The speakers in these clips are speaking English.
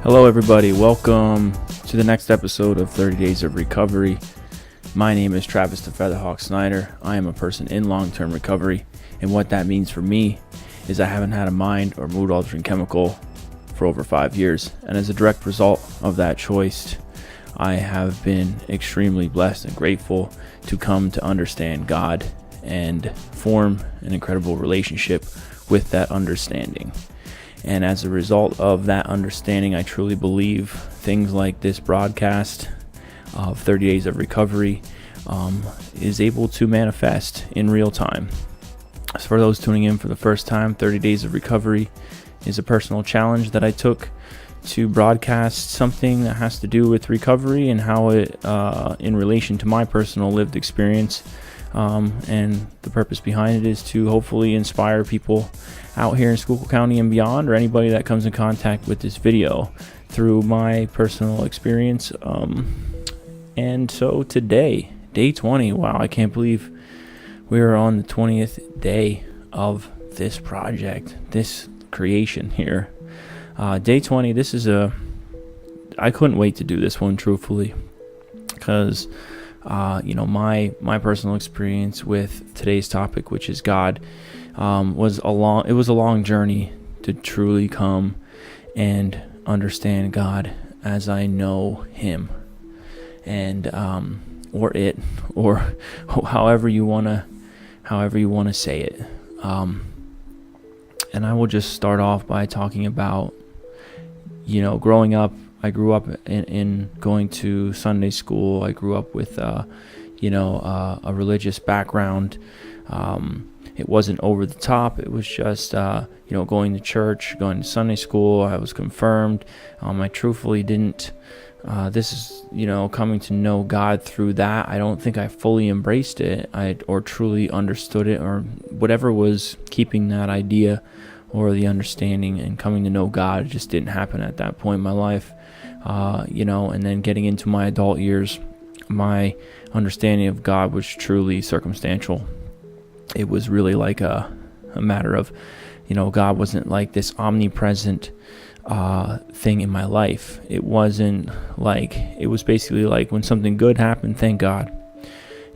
Hello everybody, welcome to the next episode of 30 Days of Recovery. My name is Travis the Featherhawk Snyder. I am a person in long-term recovery, and what that means for me is I haven't had a mind or mood-altering chemical for over 5 years, and as a direct result of that choice, I have been extremely blessed and grateful to come to understand God and form an incredible relationship with that understanding. And as a result of that understanding, I truly believe things like this broadcast of 30 Days of Recovery is able to manifest in real time. As for those tuning in for the first time, 30 Days of Recovery is a personal challenge that I took to broadcast something that has to do with recovery and how it, in relation to my personal lived experience. And the purpose behind it is to hopefully inspire people out here in Schuylkill County and beyond, or anybody that comes in contact with this video through my personal experience. And so today, day 20, wow, I can't believe we are on the 20th day of this project, this creation here. Day 20, I couldn't wait to do this one, truthfully, because my personal experience with today's topic, which is God, was a long journey to truly come and understand God as I know Him, and or it, or however you wanna say it. And I will just start off by talking about, growing up. I grew up in going to Sunday school. I grew up with, a religious background. It wasn't over the top. It was just, going to church, going to Sunday school. I was confirmed. I truthfully didn't, coming to know God through that. I don't think I fully embraced it or truly understood it, or whatever was keeping that idea or the understanding and coming to know God. It just didn't happen at that point in my life. And then getting into my adult years, my understanding of God was truly circumstantial. It was really like a matter of, God wasn't like this omnipresent thing in my life. It wasn't like, it was basically like when something good happened, thank God.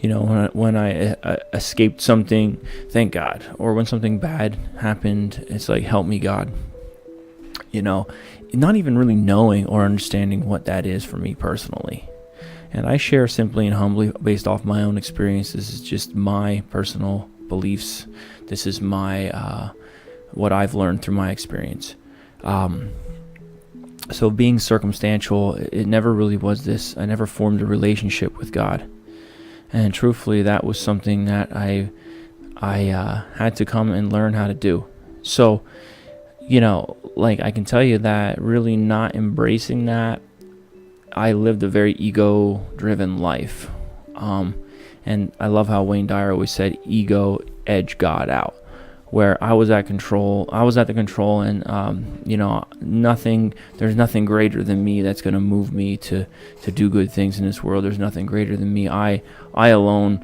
When I escaped something, thank God. Or when something bad happened, it's like, help me, God. Not even really knowing or understanding what that is for me personally. And I share simply and humbly based off my own experience. This is just my personal beliefs. This is my what I've learned through my experience. So being circumstantial, it never really was this. I never formed a relationship with God. And truthfully, that was something that I had to come and learn how to do. So, I can tell you that really not embracing that, I lived a very ego-driven life. And I love how Wayne Dyer always said, ego edge God out, where I was at the control, and, there's nothing greater than me that's going to move me to do good things in this world. There's nothing greater than me. I alone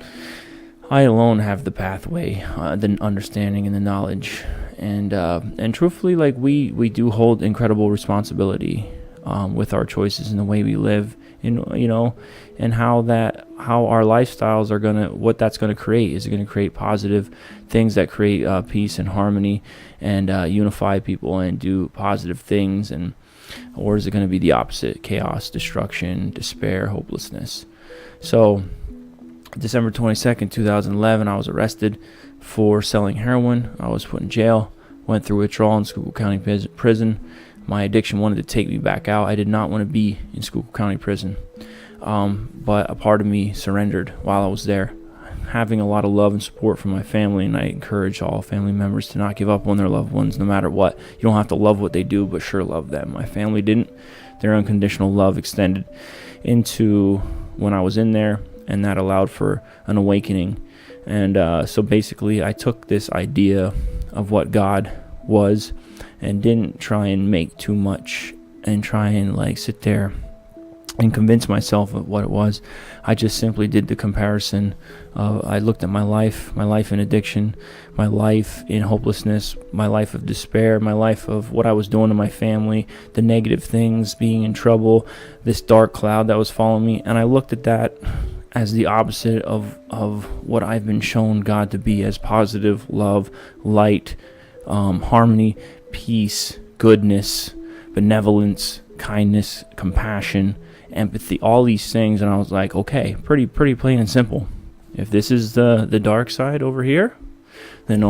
have the pathway, the understanding and the knowledge. And truthfully, we do hold incredible responsibility with our choices and the way we live, and how our lifestyles are what that's gonna create. Is it gonna create positive things that create peace and harmony and unify people and do positive things, or is it gonna be the opposite? Chaos, destruction, despair, hopelessness. So December 22nd, 2011, I was arrested for selling heroin. I was put in jail, went through withdrawal in Schuylkill County Prison. My addiction wanted to take me back out. I did not want to be in Schuylkill County Prison. But a part of me surrendered while I was there, having a lot of love and support from my family, and I encourage all family members to not give up on their loved ones no matter what. You don't have to love what they do, but sure love them. My family didn't. Their unconditional love extended into when I was in there, and that allowed for an awakening. And so basically I took this idea of what God was and didn't try and make too much and try and sit there and convince myself of what it was. I just simply did the comparison. I looked at my life in addiction, my life in hopelessness, my life of despair, my life of what I was doing to my family, the negative things, being in trouble, this dark cloud that was following me. And I looked at that as the opposite of what I've been shown God to be, as positive, love, light, harmony, peace, goodness, benevolence, kindness, compassion, empathy, all these things. And I was like, okay, pretty plain and simple. If this is the dark side over here, then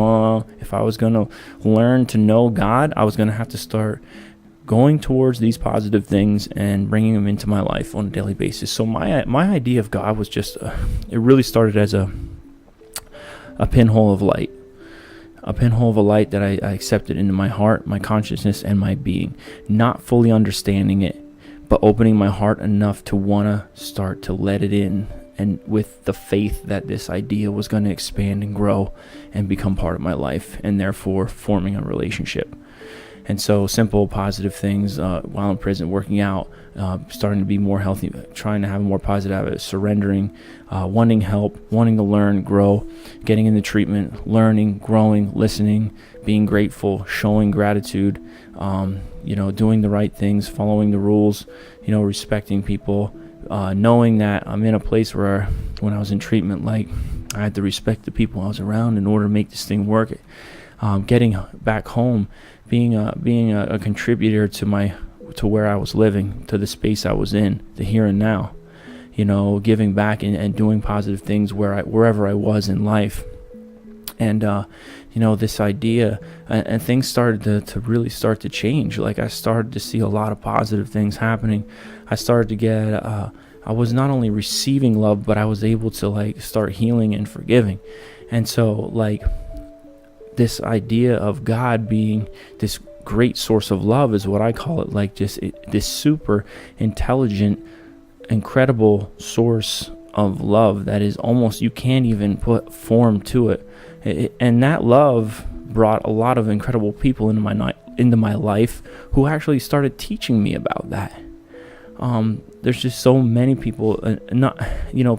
if I was going to learn to know God, I was going to have to start going towards these positive things and bringing them into my life on a daily basis. So my idea of God was just, it really started as a pinhole of light. A pinhole of a light that I accepted into my heart, my consciousness, and my being. Not fully understanding it, but opening my heart enough to want to start to let it in, and with the faith that this idea was going to expand and grow and become part of my life, and therefore forming a relationship. And so simple, positive things while in prison, working out, starting to be more healthy, trying to have a more positive habit, surrendering, wanting help, wanting to learn, grow, getting into treatment, learning, growing, listening, being grateful, showing gratitude, doing the right things, following the rules, respecting people, knowing that I'm in a place where when I was in treatment, like I had to respect the people I was around in order to make this thing work. Getting back home, being a contributor to where I was living, to the space I was in, the here and now, giving back and doing positive things wherever I was in life. And this idea and things started to really start to change. Like I started to see a lot of positive things happening. I started to get I was not only receiving love, but I was able to start healing and forgiving. And so this idea of God being this great source of love is what I call it, this super intelligent, incredible source of love that is almost, you can't even put form to it. And that love brought a lot of incredible people into my life who actually started teaching me about that. There's just so many people,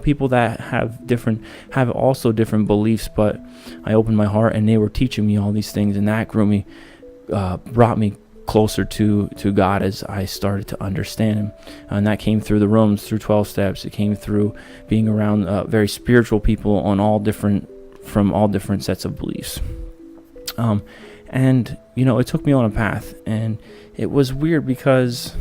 people that have also different beliefs, but I opened my heart and they were teaching me all these things, and that brought me closer to God as I started to understand Him. And that came through the rooms, through 12 steps. It came through being around very spiritual people from all different sets of beliefs. It took me on a path, and it was weird because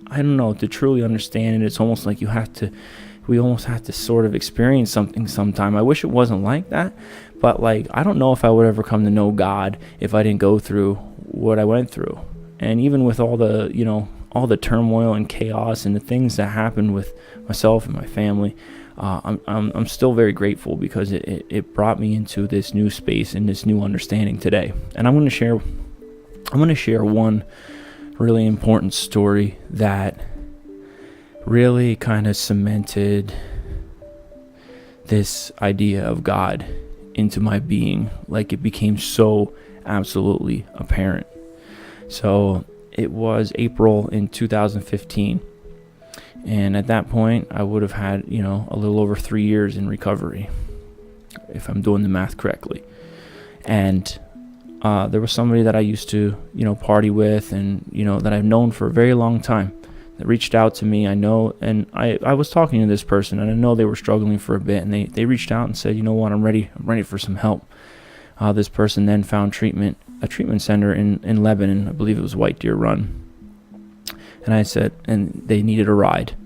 I don't know, to truly understand it, it's almost like we almost have to sort of experience something sometime. I wish it wasn't like that, but I don't know if I would ever come to know God if I didn't go through what I went through. And even with all the turmoil and chaos and the things that happened with myself and my family, I'm still very grateful because it brought me into this new space and this new understanding today. And I'm going to share one really important story that really kind of cemented this idea of God into my being. It became so absolutely apparent. So it was April in 2015, and at that point I would have had a little over 3 years in recovery, if I'm doing the math correctly. And there was somebody that I used to, party with, and, that I've known for a very long time, that reached out to me. I know, and I was talking to this person, and I know they were struggling for a bit, and they reached out and said, what, I'm ready for some help. This person then found a treatment center in Lebanon. I believe it was White Deer Run. And I said, and they needed a ride.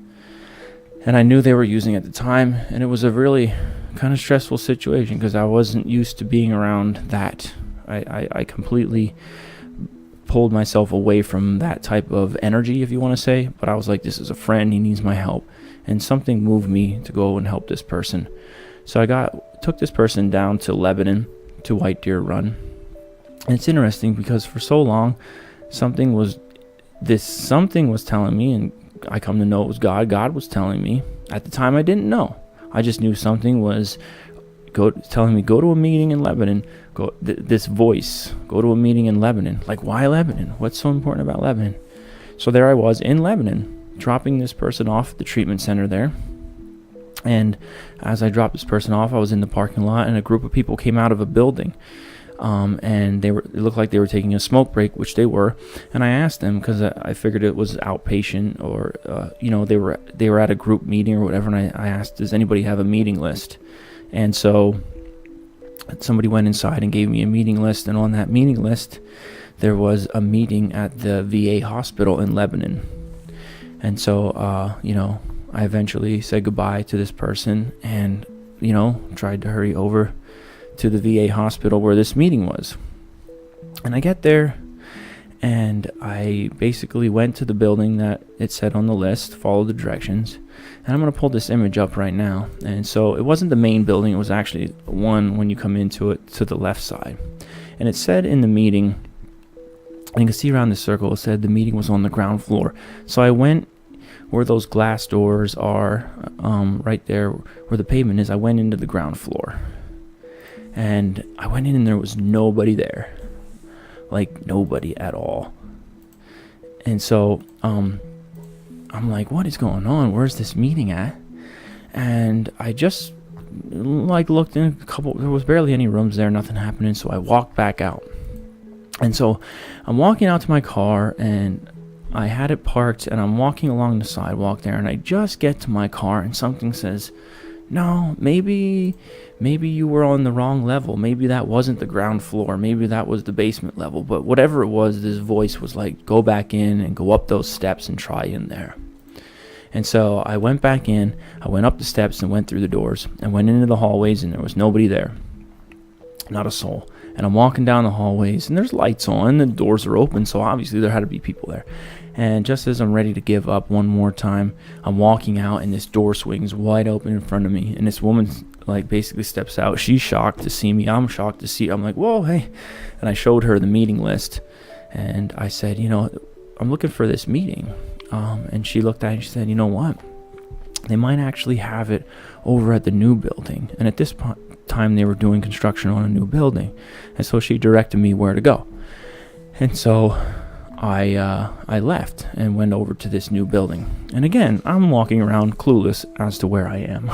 And I knew they were using it at the time, and it was a really kind of stressful situation because I wasn't used to being around that. I completely pulled myself away from that type of energy, if you want to say, but I was like, this is a friend, he needs my help. And something moved me to go and help this person. So I took this person down to Lebanon, to White Deer Run. And it's interesting because for so long, something was telling me, and I come to know it was God. God was telling me. At the time, I didn't know. I just knew something was telling me, go to a meeting in Lebanon. This voice, go to a meeting in Lebanon. Why Lebanon? What's so important about Lebanon? So there I was in Lebanon, dropping this person off at the treatment center there. And as I dropped this person off, I was in the parking lot, and a group of people came out of a building. And it looked like they were taking a smoke break, which they were. And I asked them, because I figured it was outpatient, or they were at a group meeting or whatever. And I asked, does anybody have a meeting list? And so somebody went inside and gave me a meeting list, and on that meeting list there was a meeting at the VA hospital in Lebanon. And so I eventually said goodbye to this person, and tried to hurry over to the VA hospital where this meeting was. And I get there, and I basically went to the building that it said on the list, followed the directions, and I'm going to pull this image up right now. And so it wasn't the main building, it was actually one when you come into it to the left side. And it said in the meeting, and you can see around the circle, it said the meeting was on the ground floor. So I went where those glass doors are, right there where the pavement is. I went into the ground floor. And I went in, and there was nobody there. Like, nobody at all. And so I'm like, what is going on? Where's this meeting at? And I just looked in a couple. There was barely any rooms there, nothing happening. So I walked back out. And so I'm walking out to my car, and I had it parked, and I'm walking along the sidewalk there, and I just get to my car, and something says, no, maybe you were on the wrong level. Maybe that wasn't the ground floor. Maybe that was the basement level. But whatever it was, this voice was like, go back in and go up those steps and try in there. And so I went back in. I went up the steps and went through the doors and went into the hallways, and there was nobody there. Not a soul. And I'm walking down the hallways, and there's lights on. The doors are open, so obviously there had to be people there. And just as I'm ready to give up one more time, I'm walking out, and this door swings wide open in front of me. And this woman basically steps out. She's shocked to see me. I'm shocked to see. I'm like, whoa, hey. And I showed her the meeting list. And I said, I'm looking for this meeting. And she looked at it and she said, you know what? They might actually have it over at the new building. And at this time, they were doing construction on a new building. And so she directed me where to go. And so I left and went over to this new building. And again, I'm walking around clueless as to where I am.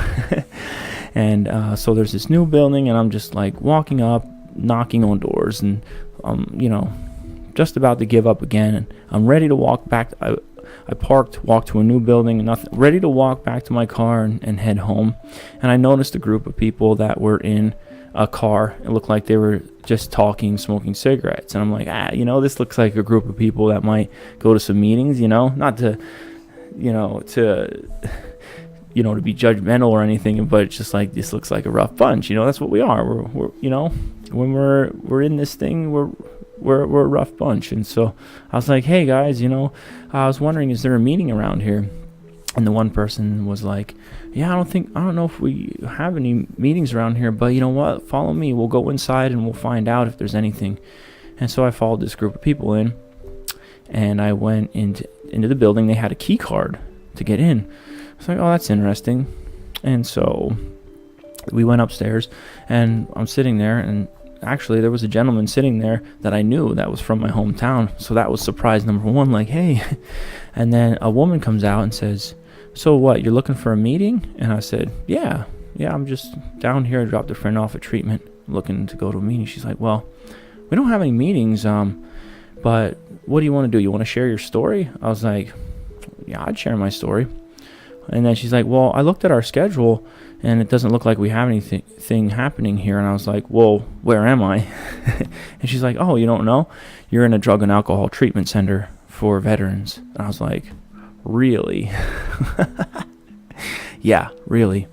And so there's this new building, and I'm just walking up, knocking on doors, and just about to give up again. And I'm ready to walk back. I parked, walked to a new building, and nothing. Ready to walk back to my car and head home. And I noticed a group of people that were in a car. It looked like they were just talking, smoking cigarettes. And I'm like, this looks like a group of people that might go to some meetings, not to be judgmental or anything, but it's just like, this looks like a rough bunch. That's what we are. We're when we're in this thing, we're a rough bunch. And so I was like, hey guys, I was wondering, is there a meeting around here? And the one person was like, yeah, I don't know if we have any meetings around here, but you know what? Follow me. We'll go inside and we'll find out if there's anything. And so I followed this group of people in, and I went into the building. They had a key card to get in. I was like, oh, that's interesting. And so we went upstairs, and I'm sitting there, and actually there was a gentleman sitting there that I knew that was from my hometown. So that was surprise number one, like, hey. And then a woman comes out and says, so what, you're looking for a meeting? And I said, yeah, I'm just down here. I dropped a friend off at treatment, looking to go to a meeting. She's like, well, we don't have any meetings, but what do you want to do? You want to share your story? I was like, yeah, I'd share my story. And then she's like, well, I looked at our schedule, and it doesn't look like we have anything happening here. And I was like, well, where am I? And she's like, oh, you don't know? You're in a drug and alcohol treatment center for veterans. And I was like, really? Yeah, really.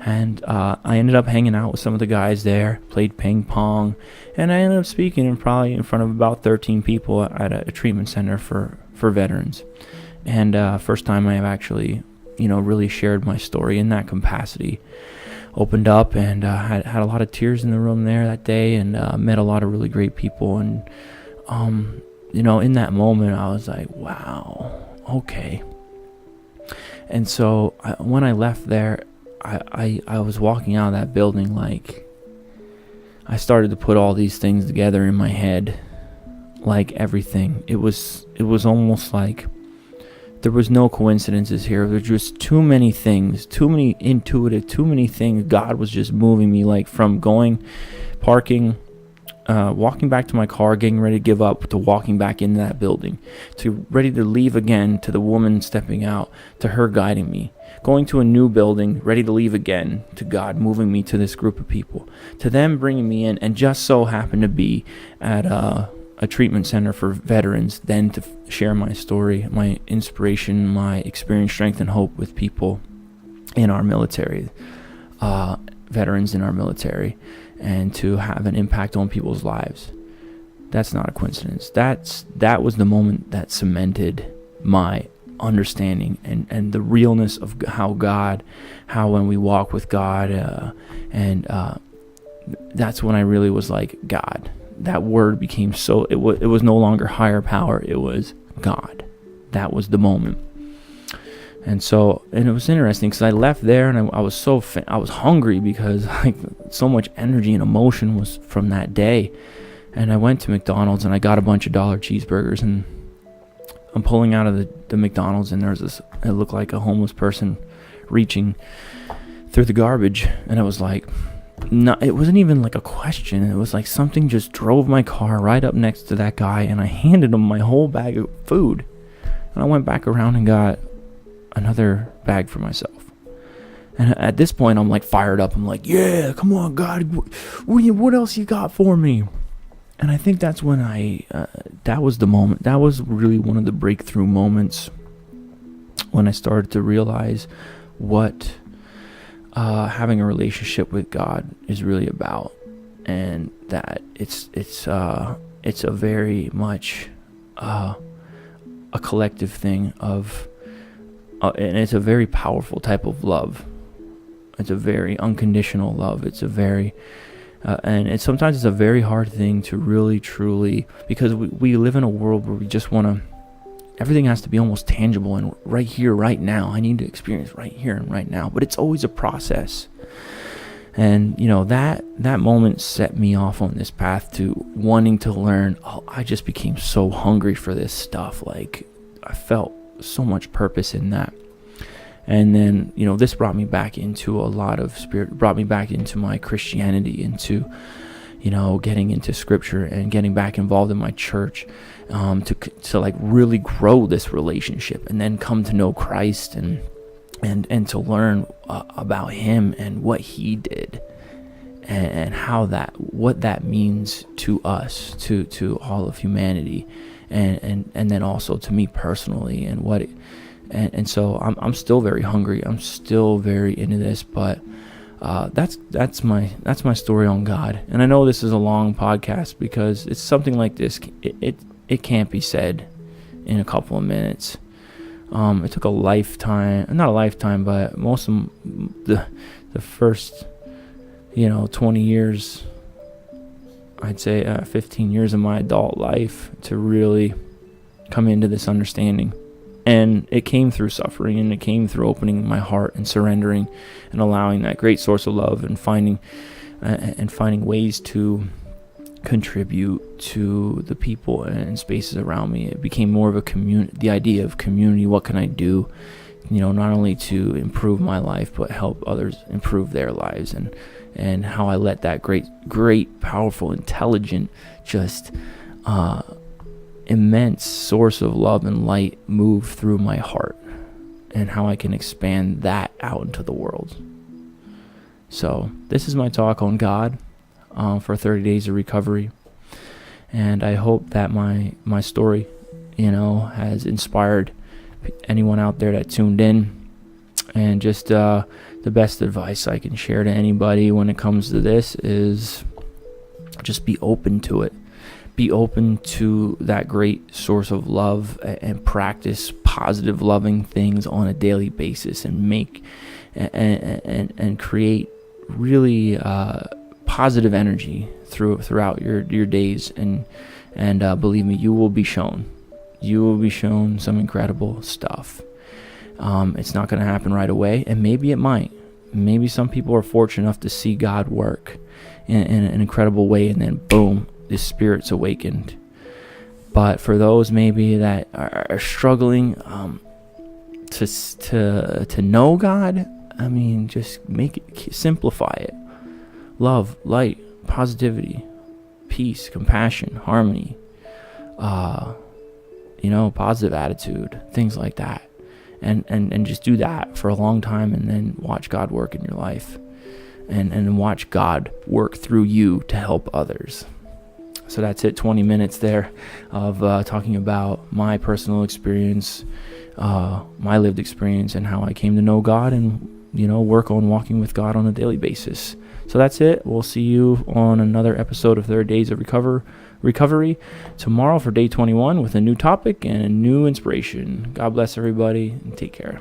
And I ended up hanging out with some of the guys there, played ping pong, and I ended up speaking probably in front of about 13 people at a treatment center for veterans. And first time I have actually really shared my story in that capacity. Opened up, and had a lot of tears in the room there that day, and met a lot of really great people. And in that moment I was like, wow, okay. And so when I left there, I was walking out of that building, like, I started to put all these things together in my head, like everything. It was almost like There was no coincidences here. There were just too many things, too many things. God was just moving me, like from parking, walking back to my car, getting ready to give up, to walking back into that building, to ready to leave again, to the woman stepping out, to her guiding me, going to a new building, ready to leave again, to God moving me to this group of people, to them bringing me in, and just so happened to be at a treatment center for veterans, then to share my story, my inspiration, my experience, strength, and hope with people in our military, veterans in our military, and to have an impact on people's lives. That's not a coincidence. That was the moment that cemented my understanding and the realness of how when we walk with God, that's when I really was like, God. That word became so, it was no longer higher power, it was God. That was the moment. And it was interesting because I left there and I was I was hungry because like so much energy and emotion was from that day. And I went to McDonald's and I got a bunch of $1 cheeseburgers, and I'm pulling out of the McDonald's, and there's this, it looked like a homeless person reaching through the garbage. And I was like, no, it wasn't even like a question. It was like something just drove my car right up next to that guy, and I handed him my whole bag of food. And I went back around and got another bag for myself. And at this point, I'm like fired up. I'm like, yeah, come on, God, what else you got for me? And I think that's when that was the moment. That was really one of the breakthrough moments when I started to realize what having a relationship with God is really about, and that it's a very much a collective thing of, and it's a very powerful type of love. It's a very unconditional love. It's a very and sometimes it's a very hard thing to really truly, because we live in a world where we just want to, everything has to be almost tangible and right here, right now. I need to experience right here and right now. But it's always a process. And, that moment set me off on this path to wanting to learn. I just became so hungry for this stuff. Like, I felt so much purpose in that. And then, this brought me back into a lot of brought me back into my Christianity, into, getting into scripture and getting back involved in my church, to like really grow this relationship, and then come to know Christ and to learn about him and what he did, and what that means to us, to all of humanity, and then also to me personally, and what it, and so I'm still very hungry. I'm still very into this, but that's my story on God. And I know this is a long podcast because it's something like this. It can't be said in a couple of minutes. It took a lifetime, not a lifetime, but most of the first 20 years, I'd say 15 years of my adult life to really come into this understanding. And it came through suffering, and it came through opening my heart and surrendering and allowing that great source of love, and finding ways to contribute to the people and spaces around me. It became more of a community, the idea of community. What can I do, not only to improve my life, but help others improve their lives, and how I let that great, powerful, intelligent, just immense source of love and light move through my heart, and how I can expand that out into the world. So this is my talk on God for 30 days of recovery, and I hope that my story has inspired anyone out there that tuned in. And just the best advice I can share to anybody when it comes to this is just be open to it. Be open to that great source of love, and practice positive, loving things on a daily basis, and make and create really positive energy throughout your days. And believe me, you will be shown some incredible stuff. It's not going to happen right away, and maybe it might. Maybe some people are fortunate enough to see God work in an incredible way, and then boom, the spirit's awakened. But for those maybe that are struggling, to know God, I mean, just simplify it. Love, light, positivity, peace, compassion, harmony, positive attitude, things like that. And just do that for a long time, and then watch God work in your life, and watch God work through you to help others. So that's it, 20 minutes there of talking about my personal experience, my lived experience, and how I came to know God and, work on walking with God on a daily basis. So that's it. We'll see you on another episode of 30 Days of Recovery tomorrow for day 21 with a new topic and a new inspiration. God bless everybody, and take care.